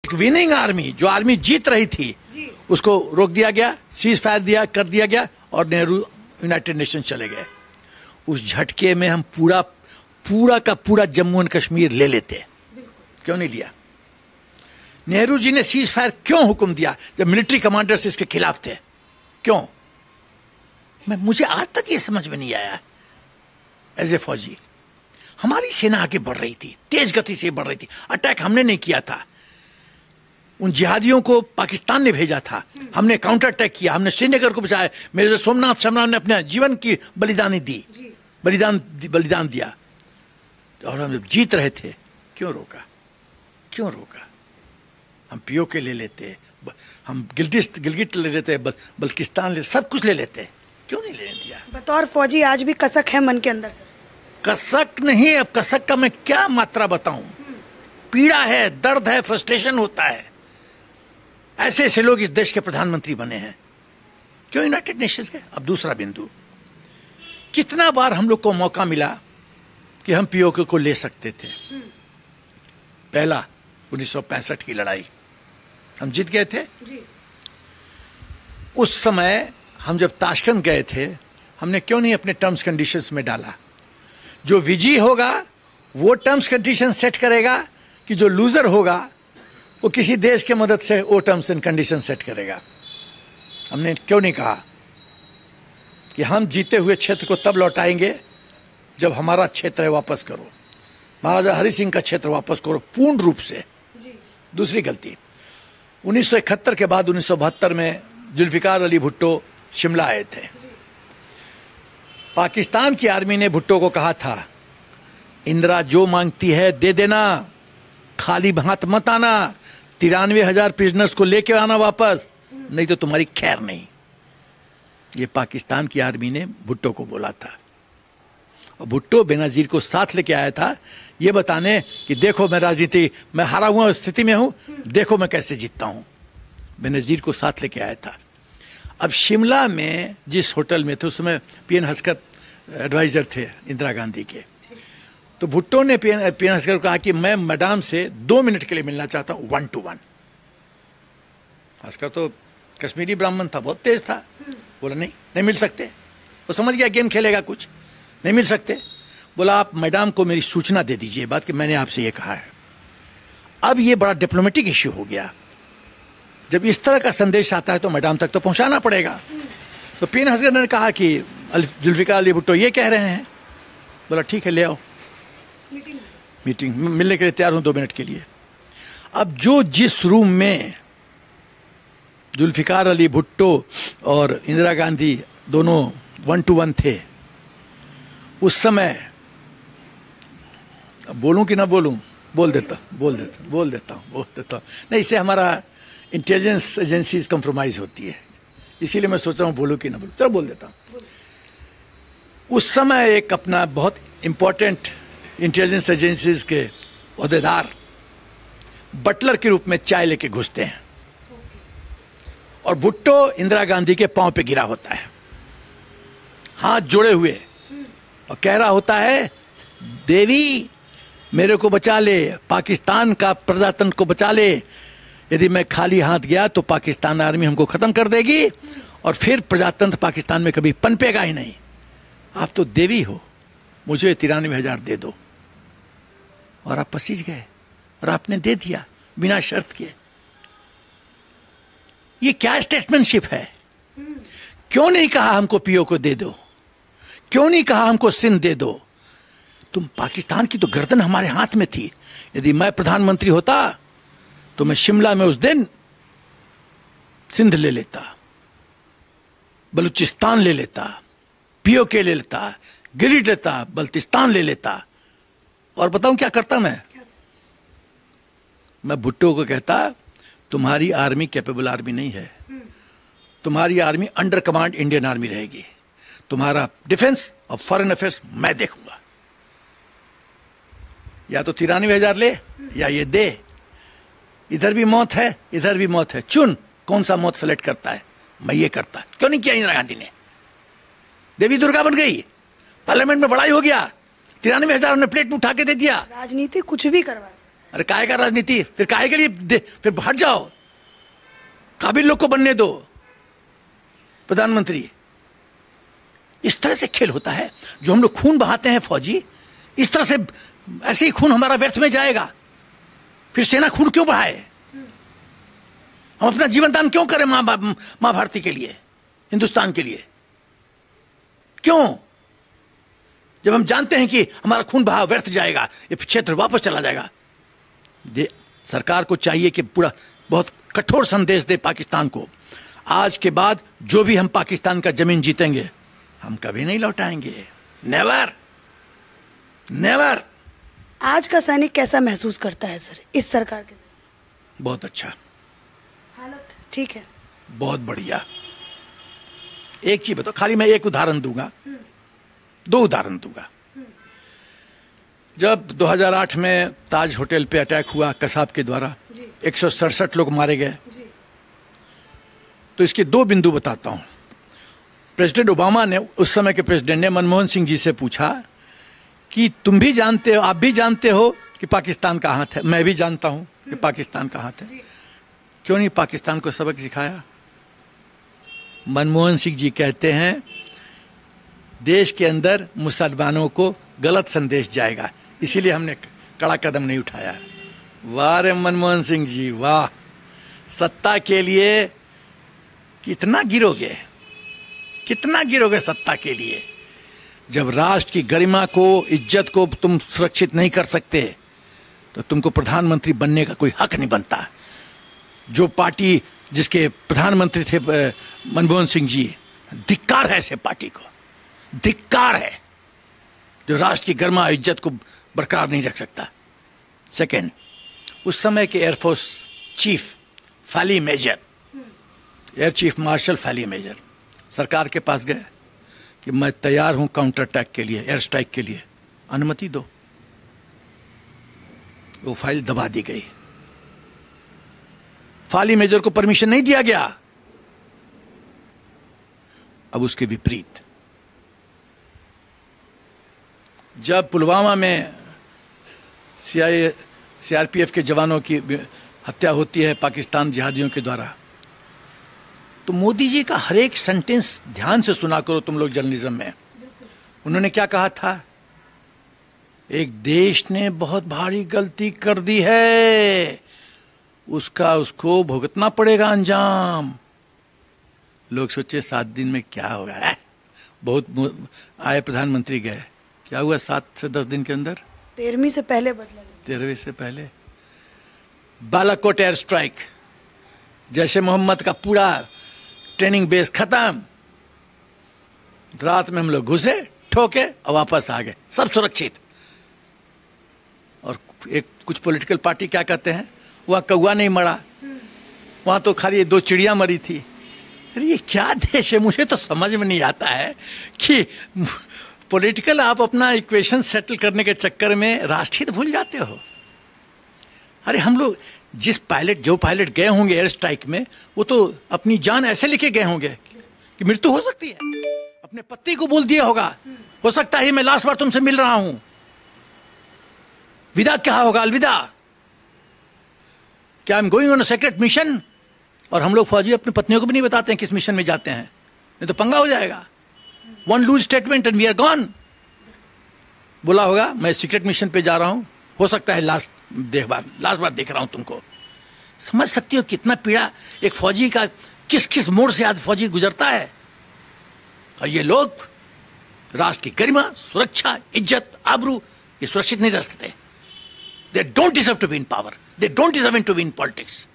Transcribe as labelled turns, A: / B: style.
A: एक winning army, जो army जीत रही थी, उसको रोक दिया गया, सीज फायर कर दिया गया और नेहरू यूनाइटेड नेशन चले गए। उस झटके में हम पूरा का पूरा जम्मू एंड कश्मीर ले लेते, क्यों नहीं लिया? नेहरू जी ने सीज फायर क्यों हुक्म दिया जब मिलिट्री कमांडर्स इसके खिलाफ थे? क्यों? मुझे आज तक ये समझ में नहीं आया। एज ए फौजी, हमारी सेना आगे बढ़ रही थी, तेज गति से बढ़ रही थी। अटैक हमने नहीं किया था, उन जिहादियों को पाकिस्तान ने भेजा था। हमने काउंटर अटैक किया, हमने श्रीनगर को बचाया। मेरे सोमनाथ शमरान ने अपने जीवन की बलिदानी दी, बलिदान दिया, और हम जब जीत रहे थे क्यों रोका? क्यों रोका? हम पीओके ले लेते, हम गिलगिट ले लेते, बल्किस्तान ले, सब कुछ ले लेते, क्यों नहीं लेने दिया?
B: बतौर फौजी आज भी कसक है मन के अंदर सर?
A: कसक नहीं, अब कसक का मैं क्या मात्रा बताऊं? पीड़ा है, दर्द है, फ्रस्ट्रेशन होता है। ऐसे ऐसे लोग इस देश के प्रधानमंत्री बने हैं, क्यों यूनाइटेड नेशंस के? अब दूसरा बिंदु, कितना बार हम लोग को मौका मिला कि हम पीओके को ले सकते थे। पहला 1965 की लड़ाई हम जीत गए थे जी। उस समय हम जब ताशकंद गए थे, हमने क्यों नहीं अपने टर्म्स कंडीशंस में डाला? जो विजयी होगा वो टर्म्स कंडीशन सेट करेगा, कि जो लूजर होगा वो किसी देश के मदद से वो टर्म्स एंड कंडीशन सेट करेगा? हमने क्यों नहीं कहा कि हम जीते हुए क्षेत्र को तब लौटाएंगे जब हमारा क्षेत्र है वापस करो, महाराजा हरि सिंह का क्षेत्र वापस करो पूर्ण रूप से। दूसरी गलती, 1971 के बाद 1972 में जुल्फिकार अली भुट्टो शिमला आए थे। पाकिस्तान की आर्मी ने भुट्टो को कहा था, इंदिरा जो मांगती है दे देना, खाली हाथ मत आना, 93,000 प्रिजनर्स को लेके आना वापस, नहीं तो तुम्हारी खैर नहीं। ये पाकिस्तान की आर्मी ने भुट्टो को बोला था, और भुट्टो बेनजीर को साथ लेके आया था ये बताने कि देखो मैं राजनीति मैं हारा हुआ स्थिति में हूं, देखो मैं कैसे जीतता हूं। बेनजीर को साथ लेके आया था। अब शिमला में जिस होटल में थे, उस समय पीएन हस्कर एडवाइजर थे इंदिरा गांधी के, तो भुट्टो ने पीएन हस्कर को कहा कि मैं मैडम से 2 मिनट के लिए मिलना चाहता हूं, 1 to 1। हस्कर तो कश्मीरी ब्राह्मण था, बहुत तेज था, बोला नहीं मिल सकते। वो समझ गया गेम खेलेगा कुछ, नहीं मिल सकते। बोला आप मैडम को मेरी सूचना दे दीजिए बात कि मैंने आपसे ये कहा है। अब ये बड़ा डिप्लोमेटिक इश्यू हो गया। जब इस तरह का संदेश आता है तो मैडम तक तो पहुंचाना पड़ेगा। तो पीएन हस्कर ने कहा कि जुल्फिकार अली भुट्टो ये कह रहे हैं। बोला ठीक है ले आओ, मीटिंग मिलने के लिए तैयार हूं 2 मिनट के लिए। अब जिस रूम में जुल्फिकार अली भुट्टो और इंदिरा गांधी दोनों 1 to 1 थे, उस समय बोलूं कि ना बोलूं? बोल देता हूं। नहीं, इससे हमारा इंटेलिजेंस एजेंसीज कंप्रोमाइज होती है, इसीलिए मैं सोच रहा हूं बोलूं कि ना बोलूं। चलो बोल देता हूं। उस समय एक अपना बहुत इंपॉर्टेंट इंटेलिजेंस एजेंसीज के ओहदेदार बटलर के रूप में चाय लेके घुसते हैं, और भुट्टो इंदिरा गांधी के पांव पे गिरा होता है, हाथ जोड़े हुए, और कह रहा होता है देवी मेरे को बचा ले, पाकिस्तान का प्रजातंत्र को बचा ले। यदि मैं खाली हाथ गया तो पाकिस्तान आर्मी हमको खत्म कर देगी, और फिर प्रजातंत्र पाकिस्तान में कभी पनपेगा ही नहीं। आप तो देवी हो, मुझे 93,000 दे दो। और आप पसीज गए, और आपने दे दिया बिना शर्त के। ये क्या स्टेटमेंटशिप है? क्यों नहीं कहा हमको पीओ को दे दो? क्यों नहीं कहा हमको सिंध दे दो? तुम पाकिस्तान की तो गर्दन हमारे हाथ में थी। यदि मैं प्रधानमंत्री होता तो मैं शिमला में उस दिन सिंध ले लेता, बलूचिस्तान ले लेता, पीओके ले लेता, गिलिड लेता, बल्तिस्तान ले लेता। और बताऊं क्या करता मैं भुट्टो को कहता तुम्हारी आर्मी कैपेबल आर्मी नहीं है, तुम्हारी army under command Indian army रहेगी, तुम्हारा डिफेंस और फॉरेन अफेयर्स मैं देखूंगा। या तो 93,000 ले या ये दे, इधर भी मौत है इधर भी मौत है, चुन कौन सा मौत सेलेक्ट करता है। मैं ये करता। क्यों नहीं किया इंदिरा गांधी ने? देवी दुर्गा बन गई, पार्लियामेंट में बड़ाई हो गया, 93,000 ने प्लेट में उठा के दे दिया।
B: राजनीति कुछ भी करवा सकती
A: अरे काहे का राजनीति, फिर काहे के लिए, फिर हट जाओ, काबिल लोग को बनने दो प्रधानमंत्री। इस तरह से खेल होता है। जो हम लोग खून बहाते हैं फौजी, इस तरह से ऐसे ही खून हमारा व्यर्थ में जाएगा। फिर सेना खून क्यों बहाए? हम अपना जीवन दान क्यों करें मां भारती के लिए, हिंदुस्तान के लिए? क्यों? जब हम जानते हैं कि हमारा खून बहाव व्यर्थ जाएगा, ये क्षेत्र वापस चला जाएगा। सरकार को चाहिए कि पूरा बहुत कठोर संदेश दे पाकिस्तान को, आज के बाद जो भी हम पाकिस्तान का जमीन जीतेंगे हम कभी नहीं लौटाएंगे। Never never.
B: आज का सैनिक कैसा महसूस करता है सर इस सरकार के?
A: बहुत अच्छा,
B: हालत ठीक है,
A: बहुत बढ़िया। एक चीज बताओ, खाली मैं एक उदाहरण दूंगा, दो उदाहरण दूंगा। जब 2008 में ताज होटल पे अटैक हुआ कसाब के द्वारा, 167 लोग मारे गए, तो इसके दो बिंदु बताता हूं। प्रेसिडेंट ओबामा ने, उस समय के प्रेसिडेंट ने मनमोहन सिंह जी से पूछा कि तुम भी जानते हो, आप भी जानते हो कि पाकिस्तान का हाथ है, मैं भी जानता हूं कि पाकिस्तान का हाथ है, क्यों नहीं पाकिस्तान को सबक सिखाया? मनमोहन सिंह जी कहते हैं देश के अंदर मुसलमानों को गलत संदेश जाएगा, इसीलिए हमने कड़ा कदम नहीं उठाया। वाह रे मनमोहन सिंह जी वाह। सत्ता के लिए कितना गिरोगे, कितना गिरोगे सत्ता के लिए? जब राष्ट्र की गरिमा को, इज्जत को तुम सुरक्षित नहीं कर सकते तो तुमको प्रधानमंत्री बनने का कोई हक नहीं बनता। जो पार्टी जिसके प्रधानमंत्री थे मनमोहन सिंह जी, धिक्कार है ऐसे पार्टी को, धिक्कार है जो राष्ट्र की गरिमा इज्जत को बरकरार नहीं रख सकता। सेकंड, उस समय के एयरफोर्स चीफ फैली मेजर, एयर चीफ मार्शल फैली मेजर सरकार के पास गए कि मैं तैयार हूं काउंटर अटैक के लिए, एयर स्ट्राइक के लिए, अनुमति दो। वो फाइल दबा दी गई, फाली मेजर को परमिशन नहीं दिया गया। अब उसके विपरीत, जब पुलवामा में सीआरपीएफ के जवानों की हत्या होती है पाकिस्तान जिहादियों के द्वारा, तो मोदी जी का हर एक सेंटेंस ध्यान से सुना करो तुम लोग जर्नलिज्म में। उन्होंने क्या कहा था? एक देश ने बहुत भारी गलती कर दी है, उसको भुगतना पड़ेगा अंजाम। लोग सोचे 7 दिन में क्या होगा, बहुत आए प्रधानमंत्री गए, क्या हुआ 7 से 10 दिन के अंदर?
B: 13वीं से पहले बदला,
A: 13वीं से पहले बालाकोट एयर स्ट्राइक, जैसे मोहम्मद का पूरा ट्रेनिंग बेस खत्म, रात में हम लोग घुसे, ठोके और वापस आ गए, सब सुरक्षित। और एक कुछ पॉलिटिकल पार्टी क्या कहते हैं, वह कौवा नहीं मरा, वहां तो खाली 2 चिड़िया मरी थी। अरे ये क्या देश है? मुझे तो समझ में नहीं आता है कि पॉलिटिकल आप अपना इक्वेशन सेटल करने के चक्कर में राष्ट्रहित भूल जाते हो। अरे हम लोग जो पायलट गए होंगे एयर स्ट्राइक में, वो तो अपनी जान ऐसे लेके गए होंगे कि मृत्यु हो सकती है। अपने पति को बोल दिया होगा, हो सकता है मैं लास्ट बार तुमसे मिल रहा हूं, विदा क्या होगा, अलविदा, क्या I am going on a secret mission. और हम लोग फौजी अपनी पत्नियों को भी नहीं बताते हैं किस मिशन में जाते हैं, नहीं तो पंगा हो जाएगा। One loose statement and we are gone. बोला होगा मैं सीक्रेट मिशन पे जा रहा हूं, हो सकता है लास्ट बार देख रहा हूं तुमको। समझ सकती हो कितना पीड़ा एक फौजी का, किस किस मोड़ से आज फौजी गुजरता है। और ये लोग राष्ट्र की गरिमा, सुरक्षा, इज्जत, आबरू ये सुरक्षित नहीं रख सकते। They don't deserve to be in power, they don't deserve to be in politics.